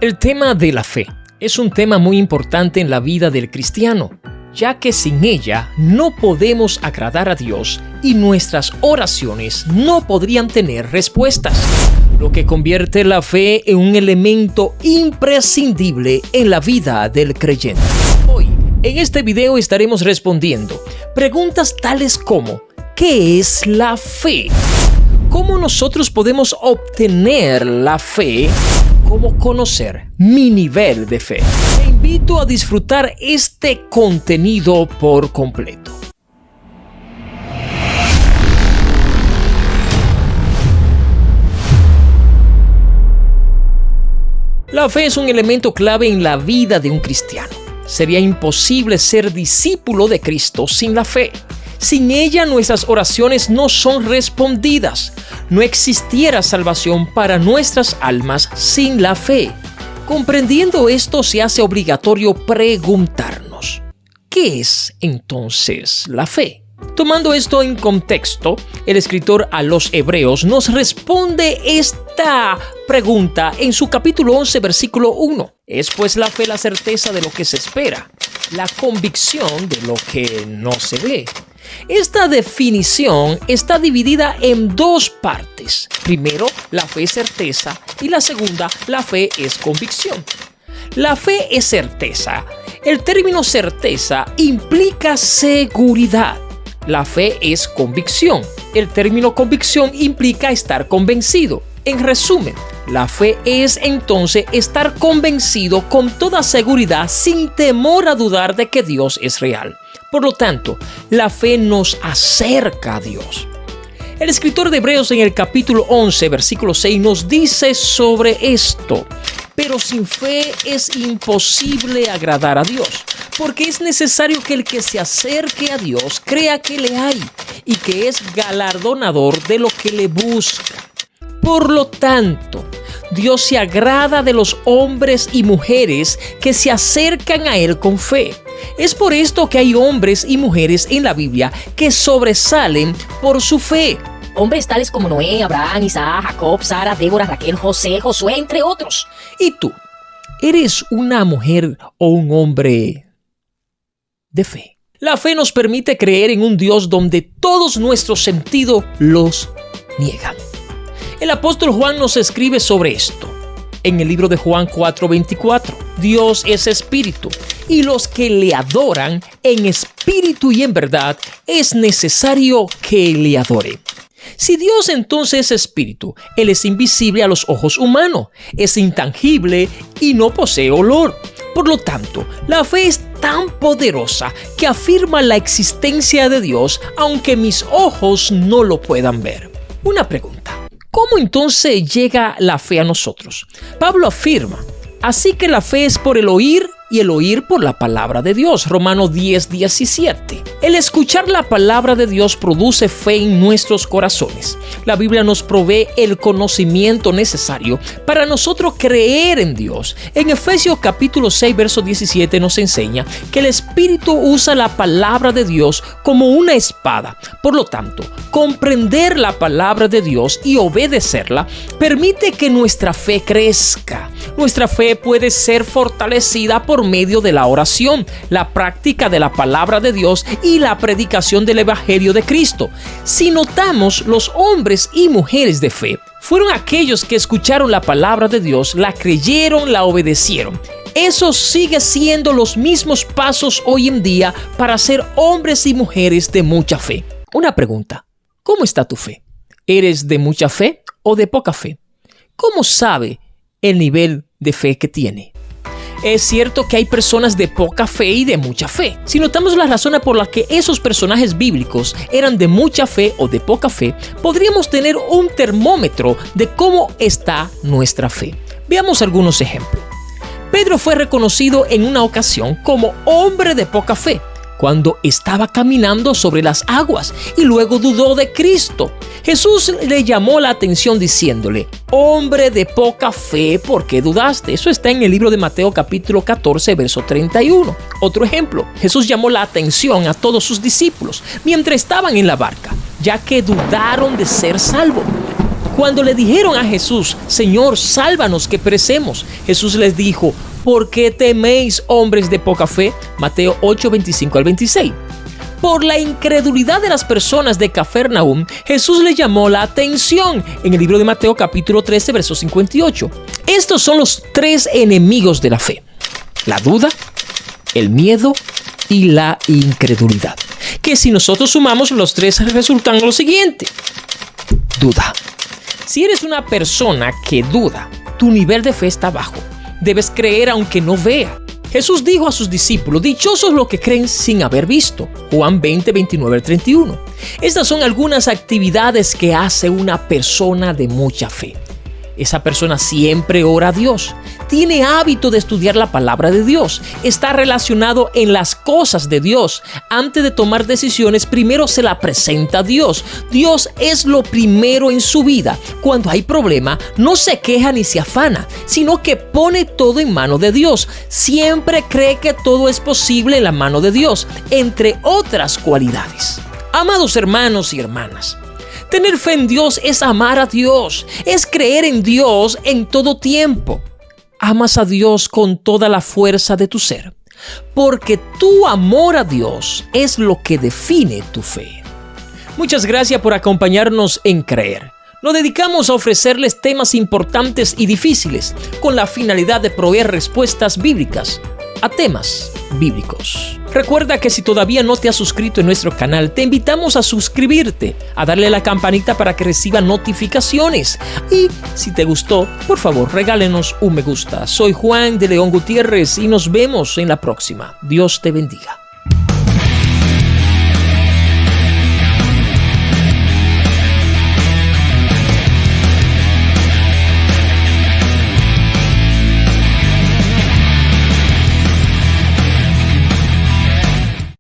El tema de la fe es un tema muy importante en la vida del cristiano, ya que sin ella no podemos agradar a Dios y nuestras oraciones no podrían tener respuestas, lo que convierte la fe en un elemento imprescindible en la vida del creyente. Hoy, en este video estaremos respondiendo preguntas tales como: ¿qué es la fe? ¿Cómo nosotros podemos obtener la fe? ¿Cómo conocer mi nivel de fe? Te invito a disfrutar este contenido por completo. La fe es un elemento clave en la vida de un cristiano. Sería imposible ser discípulo de Cristo sin la fe. Sin ella, nuestras oraciones no son respondidas. No existiera salvación para nuestras almas sin la fe. Comprendiendo esto, se hace obligatorio preguntarnos: ¿qué es entonces la fe? Tomando esto en contexto, el escritor a los Hebreos nos responde esta pregunta en su capítulo 11, versículo 1. Es pues la fe la certeza de lo que se espera, la convicción de lo que no se ve. Esta definición está dividida en dos partes. Primero, la fe es certeza y la segunda, la fe es convicción. La fe es certeza. El término certeza implica seguridad. La fe es convicción. El término convicción implica estar convencido. En resumen, la fe es entonces estar convencido con toda seguridad sin temor a dudar de que Dios es real. Por lo tanto, la fe nos acerca a Dios. El escritor de Hebreos en el capítulo 11, versículo 6 nos dice sobre esto: pero sin fe es imposible agradar a Dios, porque es necesario que el que se acerque a Dios crea que le hay y que es galardonador de lo que le busca. Por lo tanto, Dios se agrada de los hombres y mujeres que se acercan a Él con fe. Es por esto que hay hombres y mujeres en la Biblia que sobresalen por su fe. Hombres tales como Noé, Abraham, Isaac, Jacob, Sara, Débora, Raquel, José, Josué, entre otros. ¿Y tú? ¿Eres una mujer o un hombre de fe? La fe nos permite creer en un Dios donde todos nuestros sentidos los niegan. El apóstol Juan nos escribe sobre esto en el libro de Juan 4:24. Dios es espíritu, y los que le adoran en espíritu y en verdad es necesario que le adoren. Si Dios entonces es espíritu, Él es invisible a los ojos humanos, es intangible y no posee olor. Por lo tanto, la fe es tan poderosa que afirma la existencia de Dios aunque mis ojos no lo puedan ver. Una pregunta: ¿cómo entonces llega la fe a nosotros? Pablo afirma: así que la fe es por el oír y el oír por la palabra de Dios. Romanos 10:17. El escuchar la palabra de Dios produce fe en nuestros corazones. La Biblia nos provee el conocimiento necesario para nosotros creer en Dios. En Efesios capítulo 6, verso 17 nos enseña que el Espíritu usa la palabra de Dios como una espada. Por lo tanto, comprender la palabra de Dios y obedecerla permite que nuestra fe crezca. Nuestra fe puede ser fortalecida por medio de la oración, la práctica de la palabra de Dios y la predicación del Evangelio de Cristo. Si notamos, los hombres y mujeres de fe fueron aquellos que escucharon la palabra de Dios, la creyeron, la obedecieron. Eso sigue siendo los mismos pasos hoy en día para ser hombres y mujeres de mucha fe. Una pregunta: ¿cómo está tu fe? ¿Eres de mucha fe o de poca fe? ¿Cómo sabe el nivel de fe que tiene? Es cierto que hay personas de poca fe y de mucha fe. Si notamos las razones por las que esos personajes bíblicos eran de mucha fe o de poca fe, podríamos tener un termómetro de cómo está nuestra fe. Veamos algunos ejemplos. Pedro fue reconocido en una ocasión como hombre de poca fe cuando estaba caminando sobre las aguas y luego dudó de Cristo. Jesús le llamó la atención diciéndole: hombre de poca fe, ¿por qué dudaste? Eso está en el libro de Mateo capítulo 14, verso 31. Otro ejemplo: Jesús llamó la atención a todos sus discípulos mientras estaban en la barca, ya que dudaron de ser salvos. Cuando le dijeron a Jesús, Señor, sálvanos que perecemos, Jesús les dijo, ¿por qué teméis, hombres de poca fe? Mateo 8, 25 al 26. Por la incredulidad de las personas de Cafarnaúm, Jesús les llamó la atención en el libro de Mateo capítulo 13, verso 58. Estos son los tres enemigos de la fe: la duda, el miedo y la incredulidad. Que si nosotros sumamos los tres resultan lo siguiente: duda. Si eres una persona que duda, tu nivel de fe está bajo. Debes creer aunque no vea. Jesús dijo a sus discípulos, dichosos los que creen sin haber visto. Juan 20, 29 al 31. Estas son algunas actividades que hace una persona de mucha fe. Esa persona siempre ora a Dios, tiene hábito de estudiar la palabra de Dios, está relacionado en las cosas de Dios. Antes de tomar decisiones, primero se la presenta a Dios. Dios es lo primero en su vida. Cuando hay problema, no se queja ni se afana, sino que pone todo en mano de Dios. Siempre cree que todo es posible en la mano de Dios, entre otras cualidades. Amados hermanos y hermanas, tener fe en Dios es amar a Dios, es creer en Dios en todo tiempo. Amas a Dios con toda la fuerza de tu ser, porque tu amor a Dios es lo que define tu fe. Muchas gracias por acompañarnos en Creer. Nos dedicamos a ofrecerles temas importantes y difíciles con la finalidad de proveer respuestas bíblicas a temas bíblicos. Recuerda que si todavía no te has suscrito en nuestro canal, te invitamos a suscribirte, a darle a la campanita para que reciba notificaciones. Y si te gustó, por favor, regálenos un me gusta. Soy Juan de León Gutiérrez y nos vemos en la próxima. Dios te bendiga.